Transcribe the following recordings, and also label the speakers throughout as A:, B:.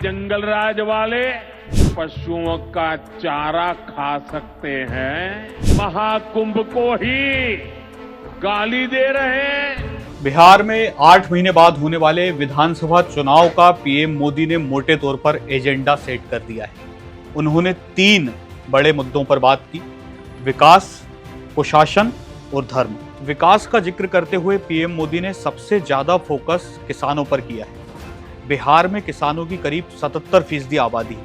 A: जंगल राज वाले पशुओं का चारा खा सकते हैं, महाकुंभ को ही गाली दे रहे हैं।
B: बिहार में 8 महीने बाद होने वाले विधानसभा चुनाव का पीएम मोदी ने मोटे तौर पर एजेंडा सेट कर दिया है। उन्होंने 3 बड़े मुद्दों पर बात की: विकास, कुशासन और धर्म। विकास का जिक्र करते हुए पीएम मोदी ने सबसे ज्यादा फोकस किसानों पर किया है। बिहार में किसानों की करीब 77% आबादी है।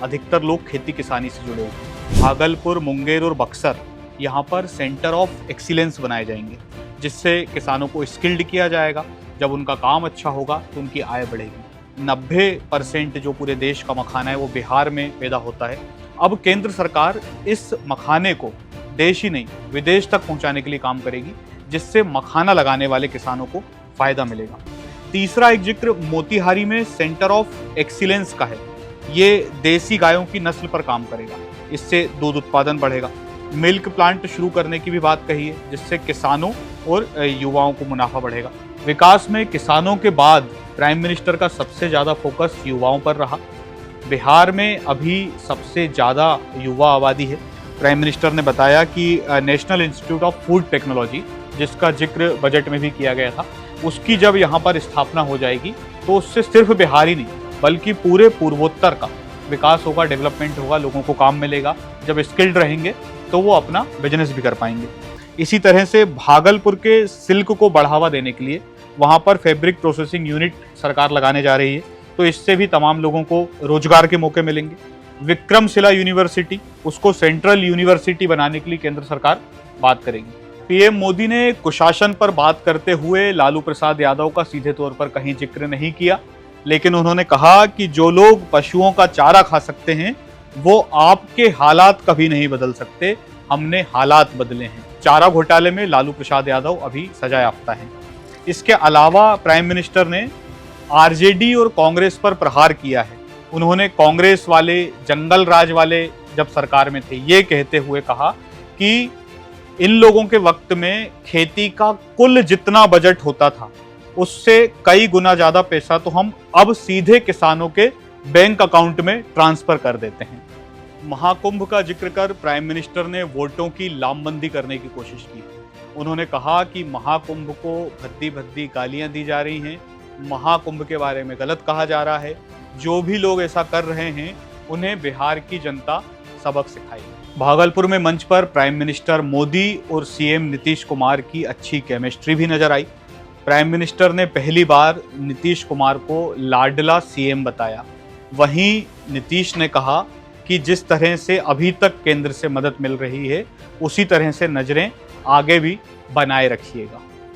B: अधिकतर लोग खेती किसानी से जुड़े हैं। भागलपुर, मुंगेर और बक्सर यहाँ पर सेंटर ऑफ एक्सीलेंस बनाए जाएंगे, जिससे किसानों को स्किल्ड किया जाएगा। जब उनका काम अच्छा होगा तो उनकी आय बढ़ेगी। 90% जो पूरे देश का मखाना है वो बिहार में पैदा होता है। अब केंद्र सरकार इस मखाने को देश ही नहीं विदेश तक पहुंचाने के लिए काम करेगी, जिससे मखाना लगाने वाले किसानों को फायदा मिलेगा। तीसरा एक जिक्र मोतिहारी में सेंटर ऑफ एक्सीलेंस का है। ये देसी गायों की नस्ल पर काम करेगा, इससे दूध उत्पादन बढ़ेगा। मिल्क प्लांट शुरू करने की भी बात कही है, जिससे किसानों और युवाओं को मुनाफा बढ़ेगा। विकास में किसानों के बाद प्राइम मिनिस्टर का सबसे ज़्यादा फोकस युवाओं पर रहा। बिहार में अभी सबसे ज़्यादा युवा आबादी है। प्राइम मिनिस्टर ने बताया कि national institute of food technology, जिसका जिक्र बजट में भी किया गया था, उसकी जब यहाँ पर स्थापना हो जाएगी तो उससे सिर्फ बिहार ही नहीं बल्कि पूरे पूर्वोत्तर का विकास होगा, डेवलपमेंट होगा, लोगों को काम मिलेगा। जब स्किल्ड रहेंगे तो वो अपना बिजनेस भी कर पाएंगे। इसी तरह से भागलपुर के सिल्क को बढ़ावा देने के लिए वहाँ पर फैब्रिक प्रोसेसिंग यूनिट सरकार लगाने जा रही है, तो इससे भी तमाम लोगों को रोजगार के मौके मिलेंगे। विक्रमशिला यूनिवर्सिटी, उसको सेंट्रल यूनिवर्सिटी बनाने के लिए केंद्र सरकार बात करेगी। पीएम मोदी ने कुशासन पर बात करते हुए लालू प्रसाद यादव का सीधे तौर पर कहीं जिक्र नहीं किया, लेकिन उन्होंने कहा कि जो लोग पशुओं का चारा खा सकते हैं वो आपके हालात कभी नहीं बदल सकते, हमने हालात बदले हैं। चारा घोटाले में लालू प्रसाद यादव अभी सजा याफ्ता है। इसके अलावा प्राइम मिनिस्टर ने आरजेडी और कांग्रेस पर प्रहार किया है। उन्होंने कांग्रेस वाले, जंगल राज वाले जब सरकार में थे, ये कहते हुए कहा कि इन लोगों के वक्त में खेती का कुल जितना बजट होता था उससे कई गुना ज्यादा पैसा तो हम अब सीधे किसानों के बैंक अकाउंट में ट्रांसफर कर देते हैं। महाकुंभ का जिक्र कर प्राइम मिनिस्टर ने वोटों की लामबंदी करने की कोशिश की। उन्होंने कहा कि महाकुंभ को भद्दी भद्दी गालियां दी जा रही हैं, महाकुंभ के बारे में गलत कहा जा रहा है। जो भी लोग ऐसा कर रहे हैं उन्हें बिहार की जनता सबक सिखाएगी। भागलपुर में मंच पर प्राइम मिनिस्टर मोदी और सीएम नीतीश कुमार की अच्छी केमिस्ट्री भी नजर आई। प्राइम मिनिस्टर ने पहली बार नीतीश कुमार को लाडला सीएम बताया। वहीं नीतीश ने कहा कि जिस तरह से अभी तक केंद्र से मदद मिल रही है उसी तरह से नजरें आगे भी बनाए रखिएगा।